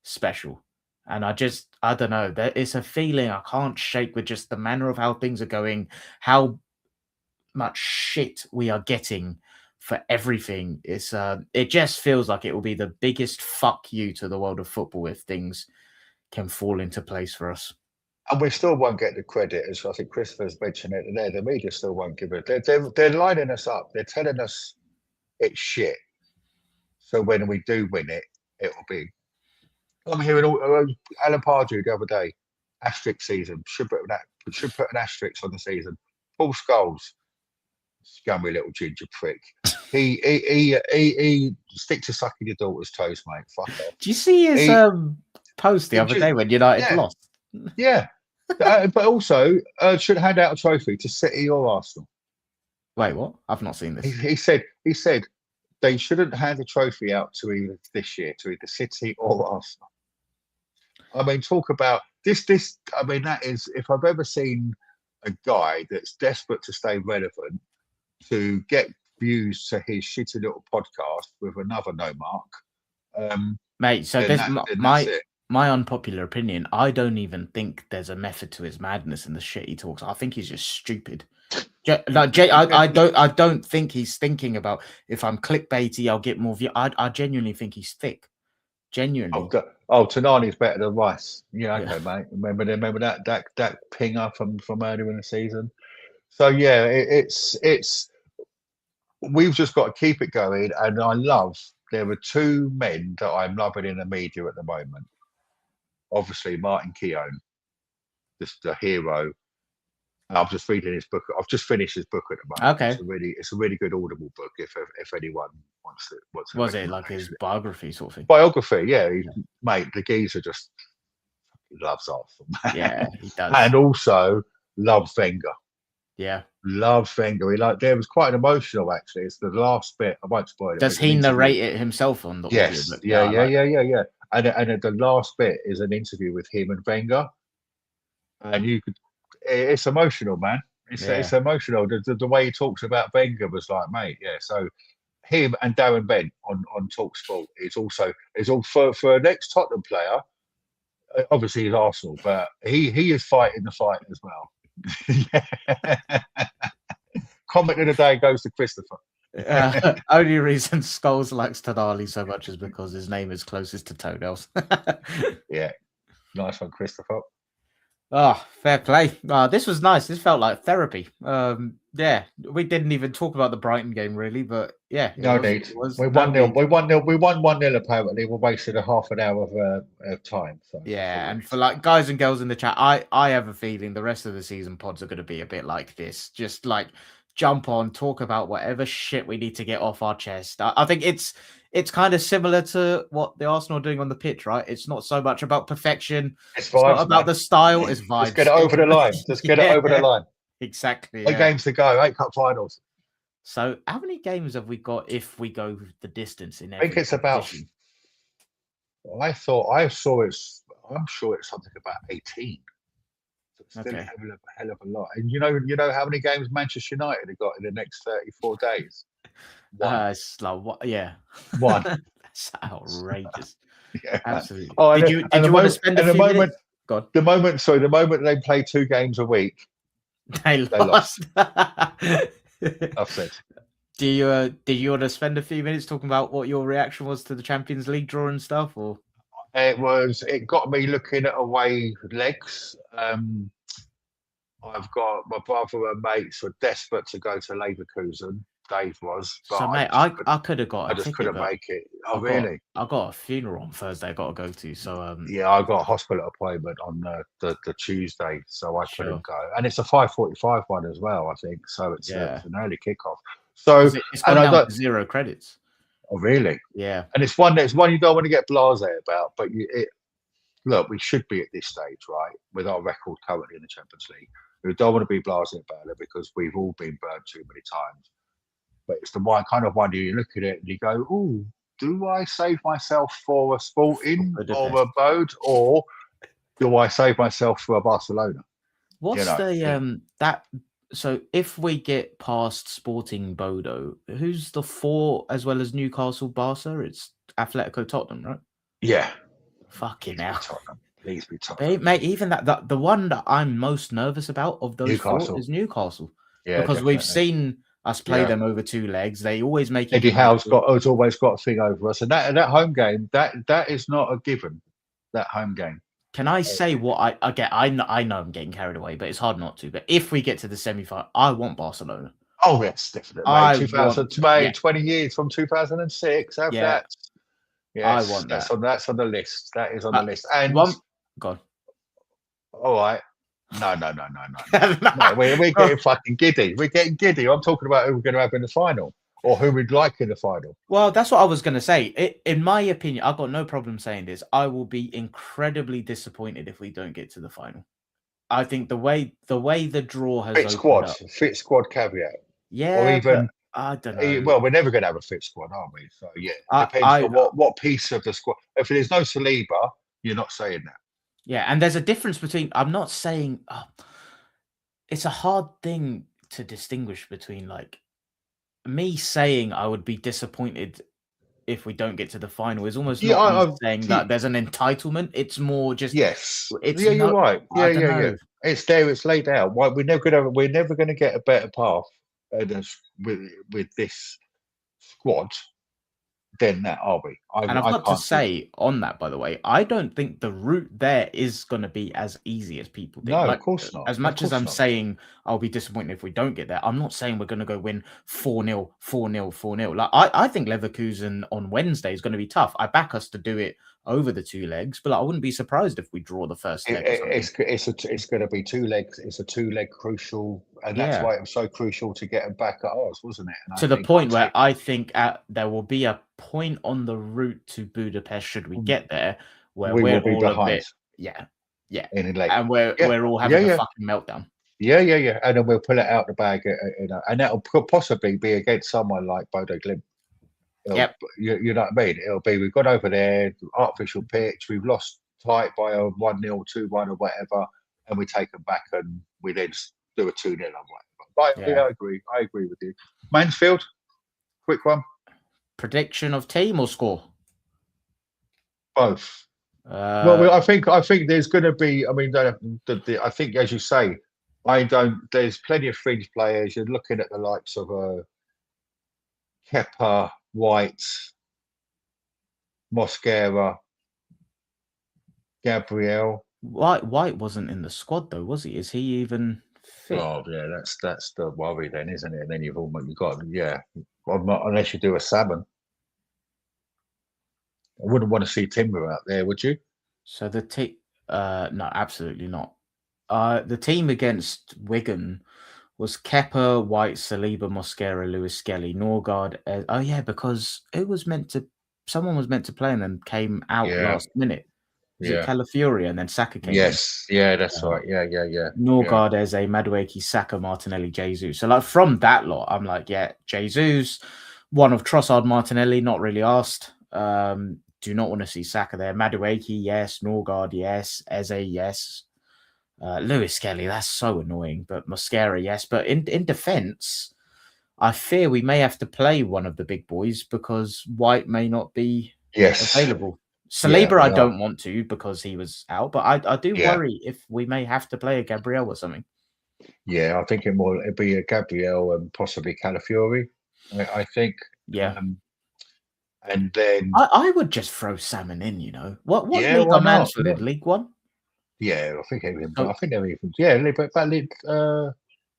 special. And I don't know. There is a feeling I can't shake with just the manner of how things are going, how much shit we are getting for everything. It just feels like it will be the biggest fuck you to the world of football if things can fall into place for us.
And we still won't get the credit, as I think Christopher's mentioned it there. The media still won't give it. They're lining us up. They're telling us it's shit. So when we do win it, it'll be. I'm hearing Alan Pardew the other day. Asterisk season should put an asterisk on the season. Paul Scholes, scummy little ginger prick. He stick to sucking your daughter's toes, mate. Fuck off.
Do you see his post the other day when United lost?
Yeah. But also should hand out a trophy to City or Arsenal.
Wait, what? I've not seen this.
He said they shouldn't hand a trophy out to either this year to either City or Arsenal. I mean, talk about this. I mean, that is if I've ever seen a guy that's desperate to stay relevant to get views to his shitty little podcast with another no mark.
Mate, so my unpopular opinion, I don't even think there's a method to his madness and the shit he talks. I think he's just stupid. I don't think he's thinking about if I'm clickbaity, I'll get more views. I genuinely think he's thick. Genuinely.
Tonani's better than Rice. Yeah, okay, mate. Remember that pinger from earlier in the season. So yeah, it's we've just got to keep it going. And I love there are 2 men that I'm loving in the media at the moment. Obviously, Martin Keown, just the hero. I'm just reading his book. I've just finished his book at the moment.
Okay,
it's a really good Audible book. If anyone wants to,
was it like his biography sort of thing?
Biography, yeah. Mate, the geezer just loves Arsenal.
Yeah, he does,
and also loves Wenger.
Yeah,
loves Wenger. There was quite an emotional actually. It's the last bit. I won't spoil it.
Does he narrate it himself on the audio?
Yeah. And the last bit is an interview with him and Wenger, and you could. It's emotional, man. It's emotional. The way he talks about Wenger was like, mate, yeah. So him and Darren Bent on TalkSport is all for a next Tottenham player. Obviously, he's Arsenal, but he is fighting the fight as well. Comment of the day goes to Christopher.
Only reason Scholes likes Tonali so much is because his name is closest to toenails.
Yeah, nice one, Christopher.
Oh, fair play. This was nice. This felt like therapy. Yeah, we didn't even talk about the Brighton game really, but yeah, it
No
was.
need.
It was
We
no
won nil.
need.
We won nil. We won 1-0 apparently. We wasted a half an hour of time. So that's all
Yeah,
we
and
need
for
to know.
like guys and girls in the chat, I have a feeling the rest of the season pods are going to be a bit like this. Just like jump on, talk about whatever shit we need to get off our chest. I think it's kind of similar to what the Arsenal are doing on the pitch, right? It's not so much about perfection.
It's
It's not
vibes,
about
man.
the style. It's
Just get
vibes.
it over the line. Just get it over the
Yeah,
line.
exactly.
8
Yeah.
games to go. 8 cup finals.
So, how many games have we got if we go the distance in
I think
every
it's about.
competition?
I saw it's. I'm sure it's something about 18. So it's still
Okay.
a hell of a lot. And you know how many games Manchester United have got in the next 34 days? One.
It's like what? Yeah,
One.
that's outrageous.
Yeah, man.
Absolutely.
Oh,
Did you
and
did you want to spend a
the
few
moment,
minutes? God,
the moment they play 2 games a week,
they
they lost.
lost.
I've said.
Did you want to spend a few minutes talking about what your reaction was to the Champions League draw and stuff? Or
It got me looking at away legs. I've got my brother and mates were desperate to go to Leverkusen. Dave was, but
so, mate, I could have got
I
a
just
ticket,
couldn't
but
make it. Oh, really?
I got a funeral on Thursday. I got to go to. So
Yeah, I got a hospital appointment on the Tuesday, so I couldn't
sure,
go. And it's a 5:45 one as well, I think. So
yeah,
it's an early kickoff. So,
because it's
and
gone
I
down
don't.
to 0 credits.
Oh, really?
Yeah,
And it's one you don't want to get blasé about, but look, we should be at this stage, right, with our record currently in the Champions League. We don't want to be blasé about it because we've all been burned too many times. But it's the one kind of one you look at it and you go, "Oh, do I save myself for a
for
Sporting or a
Budapest.
Bode, or do I save myself for a Barcelona?" You
What's
know,
the that so if we get past Sporting Bodo, who's the 4 as well as Newcastle Barca? It's Atletico Tottenham, right?
yeah.
Fucking
Please be
hell.
Tottenham. Please be Tottenham.
Mate, even the one that I'm most nervous about of those 4
Newcastle.
is Newcastle.
Yeah,
Because we've
definitely.
seen us play
Yeah.
them over 2 legs. They always make it
Eddie Howe's
competitive.
has always got a thing over us, and that home game that is not a given. That home game.
Can I say what I get? I know I'm getting carried away, but it's hard not to. But if we get to the semi-final, I want Barcelona.
Oh yes, definitely, mate.
I
2000,
want, yeah,
mate. 20 years from 2006. Have
yeah,
that.
I
Yes,
want that.
that's on the list. That is on the
But
list. And
one, God,
all right, no. We're getting fucking giddy. We're getting giddy. I'm talking about who we're going to have in the final or who we'd like in the final.
Well, that's what I was going to say. In my opinion, I've got no problem saying this. I will be incredibly disappointed if we don't get to the final. I think the draw has opened up.
Fit squad caveat, or
Yeah, but
even
I don't know.
well, we're never going to have a fit squad, are we? So yeah, it
I,
depends
I
on what piece of the squad. If there's no Saliba, you're not saying that.
yeah, and there's a difference between. I'm not saying it's a hard thing to distinguish between like me saying I would be disappointed if we don't get to the final is almost
Yeah,
not me saying that there's an entitlement. It's more just
yes,
it's
yeah, you're
no.
right.
I
Yeah,
don't
yeah, yeah.
know.
It's there. It's laid out. We're never going to get a better path with this squad than that, are we?
And I've
I
got to
can't see.
say on that, by the way, I don't think the route there is going to be as easy as people think.
No, of
Like,
course not.
as
Of
much as
course
I'm
not.
saying I'll be disappointed if we don't get there, I'm not saying we're going to go win 4-0, 4-0, 4-0. Like, I think Leverkusen on Wednesday is going to be tough. I back us to do it over the 2 legs, but like, I wouldn't be surprised if we draw the first leg or something.
It's going to be 2 legs. It's a 2-leg crucial, and that's
Yeah.
why it was so crucial to get them back at ours, wasn't it? And
To the point where I think there will be a point on the route to Budapest, should we get there, where
we
we're
will be
all a
behind
bit, yeah, yeah,
in a leg.
and
Yeah,
we're all
yeah,
having a
yeah.
fucking meltdown.
Yeah. And then we'll pull it out the bag, and that'll possibly be against someone like Bodo Glimt.
Yep.
You know what I mean? It'll be we've gone over there, artificial pitch, we've lost tight by a 1-0, 2-1 or whatever, and we take them back and we then do a 2-0 or whatever.
Yeah.
I agree with you. Mansfield, quick one.
Prediction of team or score?
Both. Well, I think there's going to be. I mean, I think as you say, I don't. There's plenty of fringe players. You're looking at the likes of Kepa, White, Mosquera, Gabriel.
White wasn't in the squad though, was he? Is he even Fifth.
Oh yeah, that's the worry then, isn't it? And then you've got well, not unless you do a salmon. I wouldn't want to see Timber out there, would you?
So the team, no, absolutely not. The team against Wigan was Kepa, White, Saliba, Mosquera, Lewis Skelly, Norgard. Oh yeah, because someone was meant to play and then came out
Yeah,
last minute. Was it
yeah.
Calafiori and then Saka came in?
Yes, yeah, that's right. Yeah.
Norgard, Eze, Madueke, Saka, Martinelli, Jesus. So like from that lot, I'm like, yeah, Jesus, one of Trossard, Martinelli, not really asked. Do not want to see Saka there. Madueke, yes. Norgard, yes. Eze, yes. Lewis Skelly, that's so annoying. But Mosquera, yes. But in defence, I fear we may have to play one of the big boys because White may not be
Yes.
available.
Yeah,
Saliba, I don't want to because he was out, but I do
Yeah.
worry if we may have to play a Gabriel or something.
Yeah, I think it'd be a Gabriel and possibly Calafiori. I think.
Yeah.
And then
I would just throw Salmon in, you know. What
Yeah,
league
why
are
not?
Mansfield in? League One?
Yeah, I think even.
So-
I think they're even. Yeah, but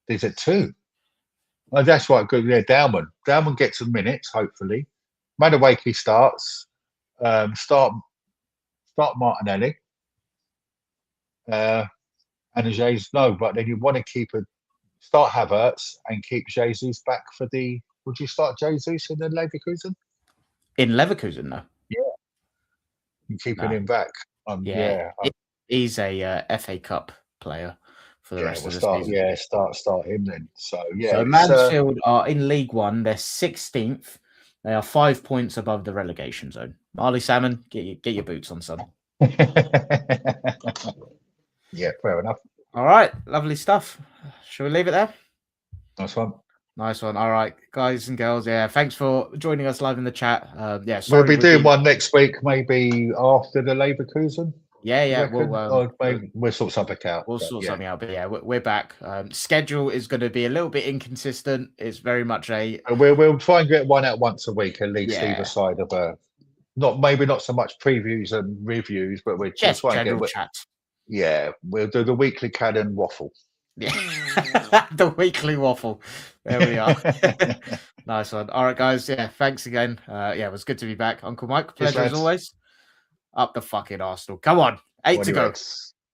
there's a two. Oh, that's right. Good. Yeah, Dalman gets some minutes. Hopefully, Madueke starts. Start Martinelli. And Jesus, no, but then you want to start Havertz and keep Jesus back for the. Would you start Jesus in the Leverkusen?
In Leverkusen, no.
Yeah, you keeping him back.
He's a FA Cup player for the rest of the season.
Yeah, start him then. So yeah.
So Mansfield are in League One. They're 16th. They are 5 points above the relegation zone. Marley Salmon, get your boots on, son.
Yeah, fair enough.
All right, lovely stuff. Shall we leave it there?
Nice one.
All right, guys and girls. Yeah, thanks for joining us live in the chat.
We'll be doing one next week, maybe after the Leverkusen.
Yeah.
We'll sort something out.
We'll sort something out. But yeah, we're back. Schedule is going to be a little bit inconsistent. It's very much
We'll try and get one out once a week at least, either side of a. Not so much previews and reviews, but we'll
just
try and
general chat.
Yeah, we'll do the weekly Cannon waffle.
Yeah, the weekly waffle. There we are. Nice one. All right, guys. Yeah, thanks again. It was good to be back. Uncle Mike, pleasure as always. Up the fucking Arsenal. Come on. 8 to go.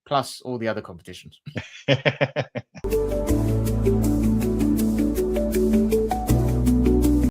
Plus all the other competitions.